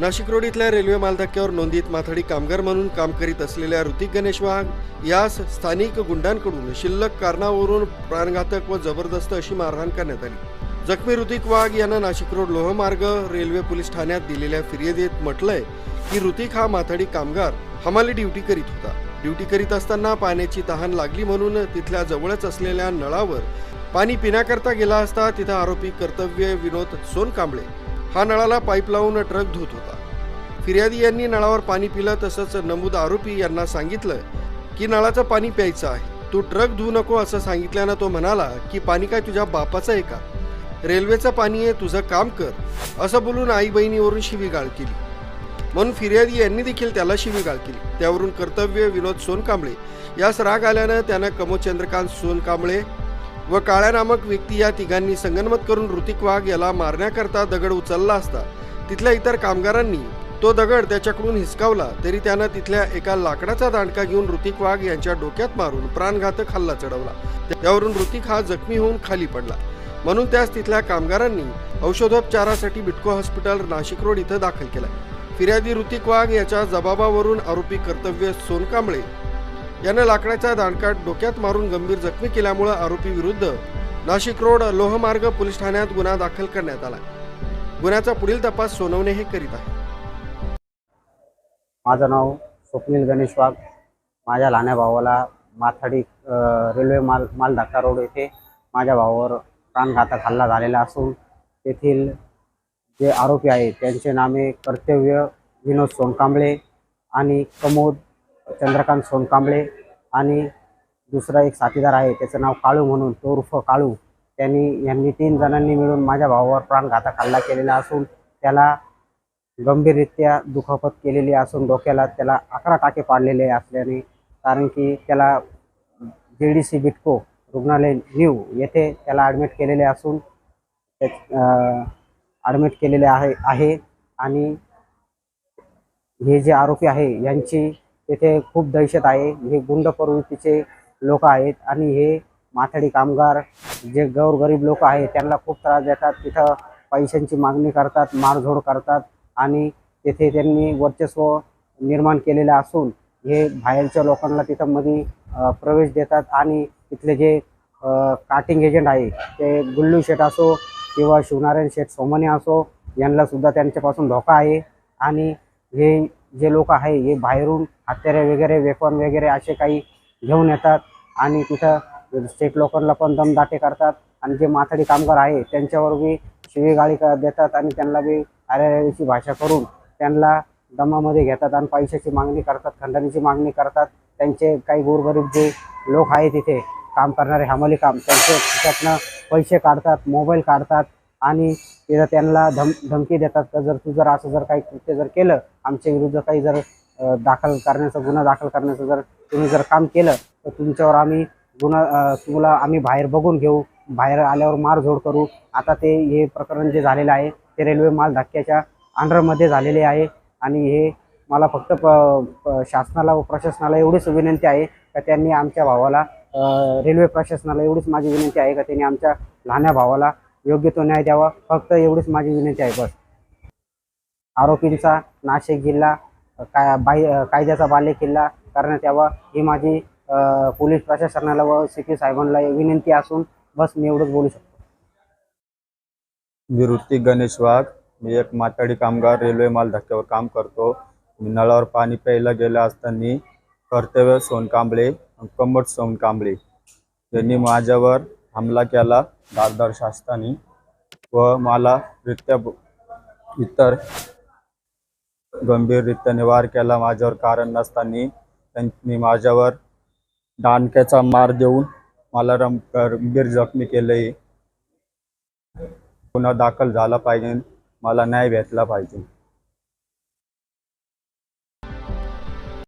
Nashik road इथल्या railway मालधक्क्यावर नोंदीत माथाडी कामगार म्हणून काम करीत असलेल्या ऋतिक गणेश वाघ यास स्थानिक गुंडांकडून शिल्लक कारणावरून प्राणघातक व जबरदस्त अशी मारहाण करण्यात आली। जखमी ऋतिक वाघ यांना नाशिक रोड लोहमार्ग रेल्वे पोलीस ठाण्यात दिलेल्या फिर्यादीत म्हटलंय की ऋतिक हा माथाडी कामगार हमाली ड्युटी करीत होता। ड्युटी करीत असताना पाण्याची तहान लागली म्हणून तिथल्या जवळच असलेल्या नळावर पाणी पिण्याकरता गेला असता तिथं आरोपी कर्तव्य विनोद सोनकांबळे हा नळाला पाईप लावून ट्रक धुत होता। फिर्यादी यांनी नळावर पाणी पिलं तसंच नमूद आरोपी यांना सांगितलं की नळाचं पाणी प्यायचं आहे, तू ट्रक धुवू नको असं सांगितल्यानं तो म्हणाला की पाणी काय तुझ्या बापाचं आहे का, रेल्वेचं पाणी आहे, तुझं काम कर असं बोलून आई बहिणीवरून शिवीगाळ केली। म्हणून फिर्यादी यांनी देखील त्याला शिवीगाळ केली। त्यावरून कर्तव्य विनोद सोनकांबळे यास राग आल्यानं त्यानं कमोद चंद्रकांत सोनकांबळे व काळ्या नामक व्यक्ती या तिघांनी संगनमत करून ऋतिक वाघ याला मारण्याकरता दगड उचलला असता तिथल्या इतर कामगारांनी तो दगड त्याच्याकडून हिसकावला, तरी त्यानं तिथल्या एका लाकडाचा दांडका घेऊन ऋतिक वाघ यांच्या डोक्यात मारून प्राणघातक हल्ला चढवला। त्यावरून ऋतिक हा जखमी होऊन खाली पडला, म्हणून त्यास तिथल्या कामगारांनी औषधोपचारासाठी बिटको हॉस्पिटल नाशिक रोड इथं दाखल केला। फिर्यादी ऋतिक वाघ याच्या जबाबावरून आरोपी कर्तव्य सोनकांबळे यानं लाकडाचा दांडका डोक्यात मारून गंभीर जखमी केल्यामुळे आरोपी विरुद्ध नाशिक रोड लोहमार्ग पोलीस ठाण्यात गुन्हा दाखल करण्यात आला। गुन्ह्याचा पुढील तपास सोनवणे हे करीत आहे। माझं नाव स्वप्नील गणेश वाघ। माझ्या लहान्या भावाला माथाडी रेल्वे मालधक्का रोड येथे माझ्या भावावर प्राणघातक हल्ला झालेला असून तेथील जे आरोपी आहेत त्यांचे नामे कर्तव्य विनोद सोनकांबळे आणि कमोद चंद्रकांत सोनकांबळे आणि दुसरा एक साथीदार आहे त्याचं नाव काळू म्हणून, तो उर्फ काळू। यांनी 3 जणांनी मिळून माझ्या भावावर प्राणघातक हल्ला केलेला असून त्याला गंभीररित्या दुखापत केलेली असून डोक्याला त्याला 11 टाके पाडलेले असल्याने, कारण की त्याला JDC बिटको रुग्णालय न्यू येथे त्याला ॲडमिट केलेले असून ॲडमिट केलेले आहे आणि हे जे आरोपी आहे यांची तेथे खूप दहशत आहे। हे गुंड प्रवृत्तीचे लोक आहेत आणि हे माथाडी कामगार जे गोरगरीब लोक आहेत त्यांना खूप त्रास देतात, तिथं पैशांची मागणी करतात, मारझोड करतात आणि तेथे त्यांनी वर्चस्व निर्माण केलेलं असून हे बाहेरच्या लोकांना तिथं मध्ये प्रवेश देतात आणि तिथले जे काटिंग एजंट आहे ते गुल्लू शेठ असो किंवा शिवनारायण शेठ सोमनी असो यांना सुद्धा त्यांच्यापासून धोका आहे। आणि हे जे लोक आहे हे बाहेरून हत्यारे वगैरे वेपन वगैरे असे काही घेऊन येतात आणि तिथं स्टेट लोकांना पण दमदाटे करतात आणि जे माथाडी कामगार आहे त्यांच्यावर बी शिवीगाळी देतात आणि त्यांना बी अरेरेची भाषा करून त्यांना दमामध्ये घेतात आणि पैशाची मागणी करतात, खंडणीची मागणी करतात। त्यांचे काही गोरगरीब जे लोक आहे तिथे काम करणारे हमाली काम त्यांचे त्यातनं पैसे काढतात, मोबाईल काढतात आणि तिथं त्यांना धमकी देतात का जर असं जर काही कृत्य जर केलं आमच्या विरुद्ध काही जर गुन्हा दाखल करण्याचं जर तुम्ही जर काम केलं तर तुमच्यावर आम्ही तुला आम्ही बाहेर बघून घेऊ, बाहेर आल्यावर मारझोड करू। आता ते हे प्रकरण जे झालेलं आहे ते रेल्वे मालधक्क्याच्या अंडरमध्ये झालेले आहे आणि हे मला फक्त शासनाला व प्रशासनाला एवढीच विनंती आहे का त्यांनी आमच्या भावाला रेल्वे प्रशासनाला एवढीच माझी विनंती आहे का त्यांनी आमच्या लहान्या भावाला योग्य तो न्याय द्यावा, फक्त एवढीच माझी विनंती आहे बस। आरोपींचा नाशिक जिल्हा कायद्याचा बालेकिल्ला करण्यात यावा ही माझी पोलीस प्रशासनाला व CP साहेबांना विनंती असून बस मी एवढंच बोलू शकतो। मी ऋतिक गणेश वाघ, मी एक माथाडी कामगार रेल्वे मालधक्क्यावर काम करतो। मी नळावर पाणी प्यायला गेला असताना कर्तव्य सोनकांबळे आणि कमोद सोनकांबळे यांनी माझ्यावर हमला केला धारदार शस्त्राने व मला इतर गंभीररित्याने वार केला। माझ्यावर कारण नसताना त्यांनी माझ्यावर दांडक्याचा मार देऊन मला गंभीर जखमी केले। गुन्हा दाखल झाला पाहिजे, मला न्याय भेटला पाहिजे।